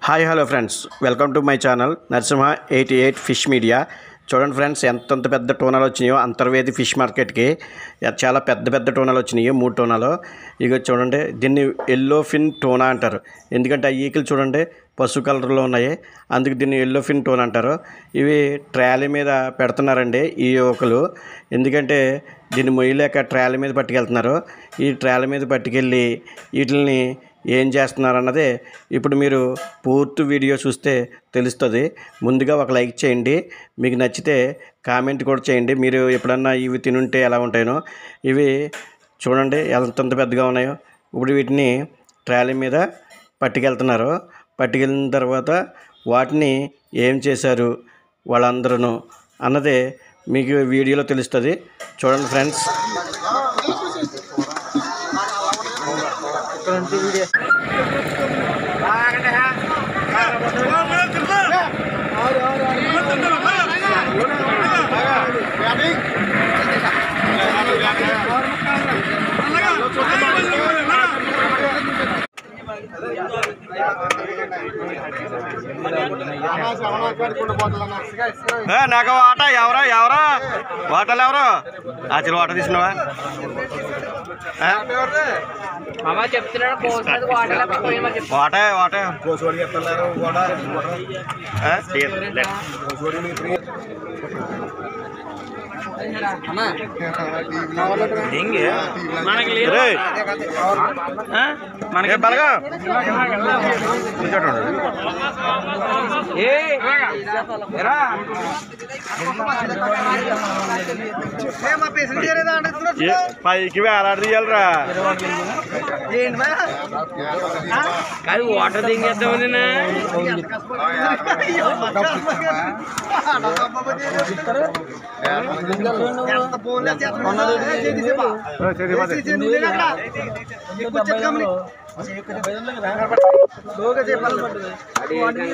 Hi hello friends, welcome to my channel Narasimha 88 fish media. చూడండి friends, ఎంత పెద్ద టోనాలు వచ్చినాయో అంతర్వేది ఫిష్ మార్కెట్కి. చాలా పెద్ద పెద్ద టోనాలు వచ్చినాయి, 3 టోనాలు. ఇక చూడండి, దీన్ని ఎల్లో ఫిన్ టోనా అంటారు. ఎందుకంటే ఆ ఈకలు చూడండి పసుపు కలర్లో ఉన్నాయి, అందుకు దీన్ని ఎల్లో ఫిన్ టోనా అంటారు. ఇవి ట్రాలీ మీద పెడుతున్నారండి ఈ యువకులు. ఎందుకంటే దీన్ని మొయ్యలేక ట్రాలీ మీద పట్టుకెళ్తున్నారు. ఈ ట్రాలీ మీద పట్టుకెళ్ళి వీటిని ఏం చేస్తున్నారు అన్నదే ఇప్పుడు మీరు పూర్తి వీడియో చూస్తే తెలుస్తుంది. ముందుగా ఒక లైక్ చేయండి, మీకు నచ్చితే కామెంట్ కూడా చేయండి. మీరు ఎప్పుడన్నా ఇవి తినుంటే ఎలా ఉంటాయో. ఇవి చూడండి ఎంత పెద్దగా ఉన్నాయో. ఇప్పుడు వీటిని ట్రాలీ మీద పట్టుకెళ్తున్నారు. పట్టుకెళ్ళిన తర్వాత వాటిని ఏం చేశారు వాళ్ళందరూ అన్నదే మీకు వీడియోలో తెలుస్తుంది. చూడండి ఫ్రెండ్స్. నాకు వాట ఎవరా వాటలు ఎవరు అసలు వాట తీసుకున్నావా? వాట మనకి బలగా పైకి వేలాడ తీయాలరా. కానీ వాటర్ దింగేద్దామని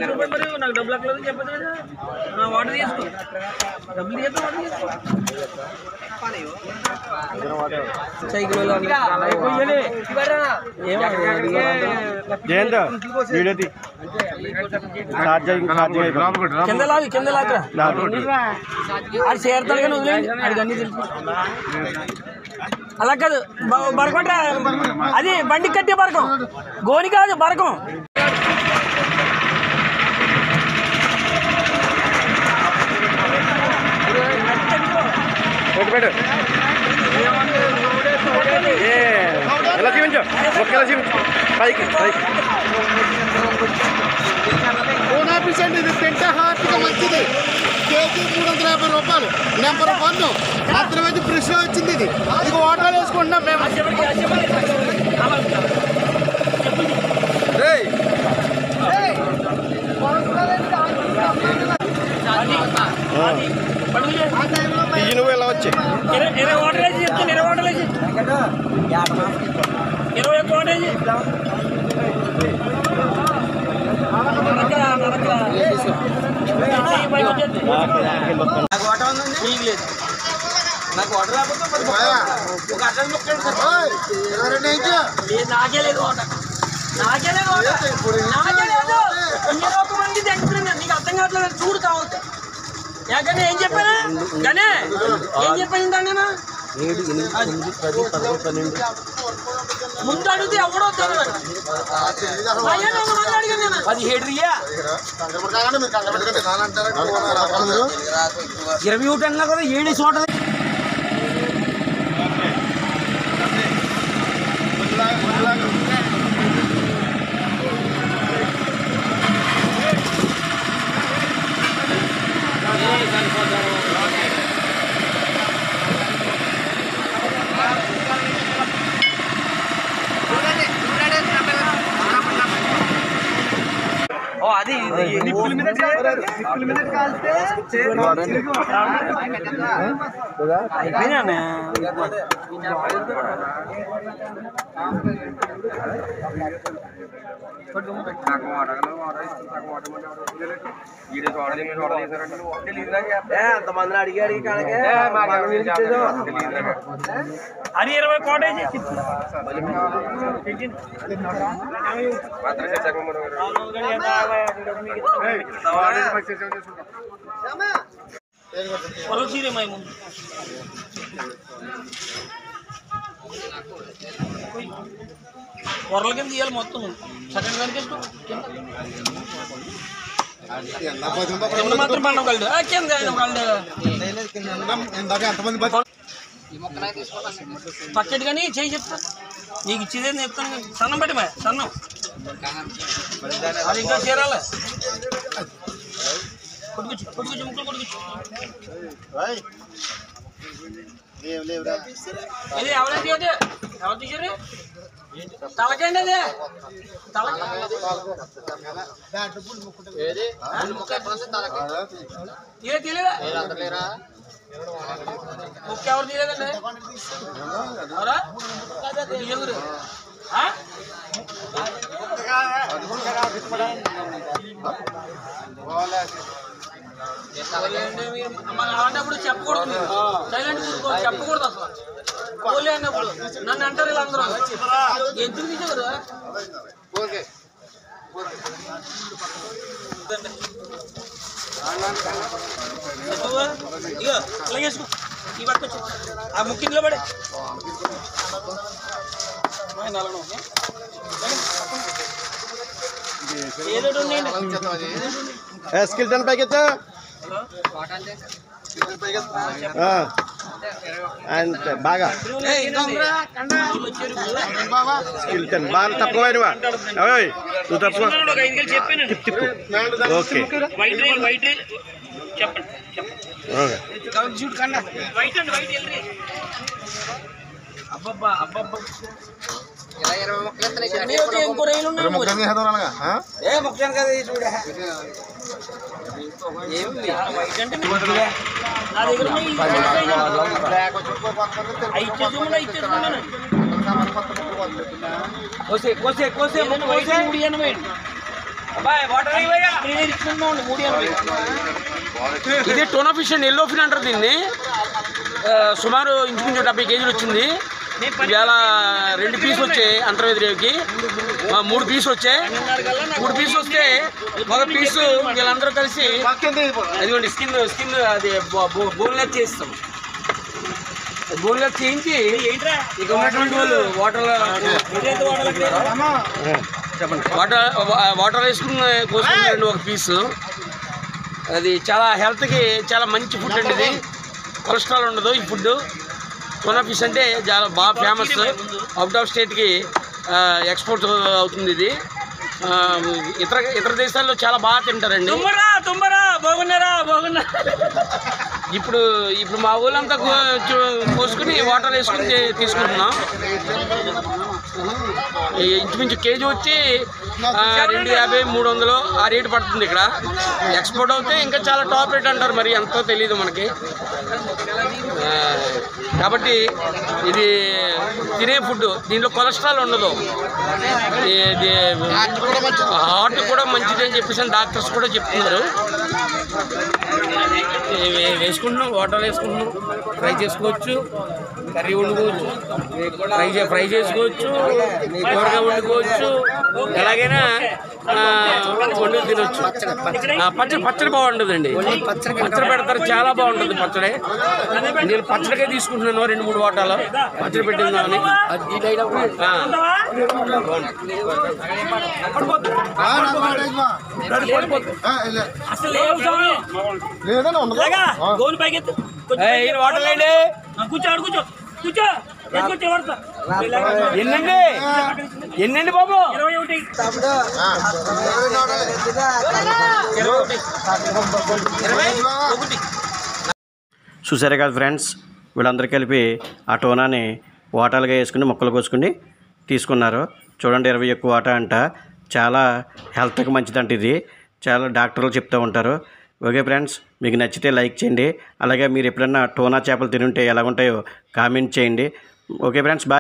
నాకు డబ్బులు అక్కలేదు చెప్పదు కదా. వాటర్ తీసుకో, డబ్బులు కింద లాగా అది చేరుతాడు కానీ వదిలేండి, అది అన్ని తెలుసు. అలా కాదు బరకం, అది బండికి కట్టే బరకం, గోని కాదు బరకం. పెట్టు ఎలా చూపించు, ఒకేలా చూపించు పైకి పైకి. ఇది పెంట హార్ట్గా మంచిది. కేజీ 350 రూపాయలు. నెంబర్ 1 అంతర్వేది ఫ్రెష్ వచ్చింది. ఇది ఇక వాటర్ వేసుకుంటున్నాం మేము. నువ్వు ఎలా వచ్చి 20 వాటర్ వేసి చెప్తాను, 20 వాటర్ వేసి 20 ఎక్కువ వాటర్ వేసి నాకు వాటర్ రాకపోతే ఒక అడ్డం నాకే లేదు వాటర్, నాకే లేదు వాటర్, నాకే లేదు. ఇంకొక మంది దగ్గర నీకు అర్థం కావట్లేదు, చూడు కావచ్చు. యాకనే ఏం చెప్పానా గనే ఏం చెప్పాను దాన్ని ముందు అడిగితే ఎవడో తెలియదు. 20 అన్నా కదా 7 చోట. అది నిప్పుల మీద కాల్స్తే అయిపోయినా. అది 20 కోటేజ్ వరల కింద తీయాలి మొత్తం సెకండ్ కనిపిస్తూ మాత్రం పండుగ కలదు కింద పక్కటి కానీ చేయి చెప్తా నీకు ఇచ్చేదే చెప్తాను సన్నం బట్టి సన్నం అది ఇంకా చేరాలి కొట్టుకొచ్చు కొట్టుకొచ్చు ముక్కలు కొట్టుకొచ్చు ఇది ఎవరైతే ఎవరు తీసారు తలకండి అది తెలియదా ముక్క ఎవరు తీయలేదండి ఎవరా ఎవరు అలాంటప్పుడు చెప్పకూడదు సైలెంట్ కూరుకోవాలి చెప్పకూడదు అసలు కోలే అన్నప్పుడు నన్ను అంటారు వీళ్ళందరూ ఎందుకు తీసేవారు ఇక అలాగేసుకో ఈ పట్టుకొచ్చు ఆ ముఖ్యంలో పడే ఏదో స్కిల్టన్ పైకి అంతే బాగా స్కిల్టన్ బాగా తక్కువైనవా నువ్వు తక్కువ ఓకే అబ్బబ్బా అబ్బబ్బా ఇది టోనా ఫిష్ అండ్ ఎల్లో ఫిన్ అంటారు దీన్ని. సుమారు ఇంచుమించు 70 కేజీలు వచ్చింది. ఇవాళ 2 పీసులు వచ్చాయి అంతర్వేది రేవుకి. 3 పీసులు వచ్చాయి. 3 పీసులు వస్తే ఒక పీసు వీళ్ళందరూ కలిసి అదిగోండి స్కిన్ అది బోన్లెస్ చేస్తాం. బోన్లెస్ చేయించి ఇక ఉన్నటువంటి వాళ్ళు వాటర్ వేసుకుని కోసుకుంటారండి ఒక పీసు. అది చాలా హెల్త్కి చాలా మంచి ఫుడ్ అండి. ఇది కొలెస్ట్రాల్ ఉండదు ఈ ఫుడ్. టోనా ఫిష్ అంటే చాలా బాగా ఫేమస్. అవుట్ ఆఫ్ స్టేట్కి ఎక్స్పోర్ట్ అవుతుంది ఇది. ఇతర దేశాల్లో చాలా బాగా తింటారండి. ఇప్పుడు మా ఊళ్ళంతా కోసుకుని వాటర్ వేసుకుని తీసుకుంటున్నాం. ఇంచుమించు కేజీ వచ్చి 250, 300 ఆ రేటు పడుతుంది. ఇక్కడ ఎక్స్పోర్ట్ అవుతే ఇంకా చాలా టాప్ రేట్ అంటారు. మరి ఎంతో తెలియదు మనకి. కాబట్టి ఇది తినే ఫుడ్. దీంట్లో కొలెస్ట్రాల్ ఉండదు. హార్ట్ కూడా మంచిది అని చెప్పేసి డాక్టర్స్ కూడా చెప్తున్నారు. వేసుకుంటున్నాం, వాటర్ వేసుకుంటున్నాం. ఫ్రై చేసుకోవచ్చు, కర్రీ వండుకోవచ్చు, ఫ్రై చేసుకోవచ్చు, కూరగా వండుకోవచ్చు, ఎలాగైనా వండుకు తినొచ్చు. పచ్చడి బాగుంటుందండి. పచ్చడి పెడతారు, చాలా బాగుంటుంది పచ్చడి. నేను పచ్చడికే తీసుకుంటున్నాను 2-3 వాటాలు పచ్చడి పెట్టిందామని. వాటర్లేండి. ఎన్నండి బాబు? చూసారే కదా ఫ్రెండ్స్, వీళ్ళందరూ కలిపి ఆ టోనాని వాటాలుగా వేసుకుని ముక్కలు కోసుకుని తీసుకున్నారు. చూడండి, 21 వాటా అంట. చాలా హెల్త్కి మంచిదంట ఇది. చాలా డాక్టర్లు చెప్తూ ఉంటారు. ఓకే ఫ్రెండ్స్, మీకు నచ్చితే లైక్ చేయండి. అలాగే మీరు ఎప్పుడన్నా టోనా చేపలు తినుంటే ఎలా ఉంటాయో కామెంట్ చేయండి. Okay friends, bye.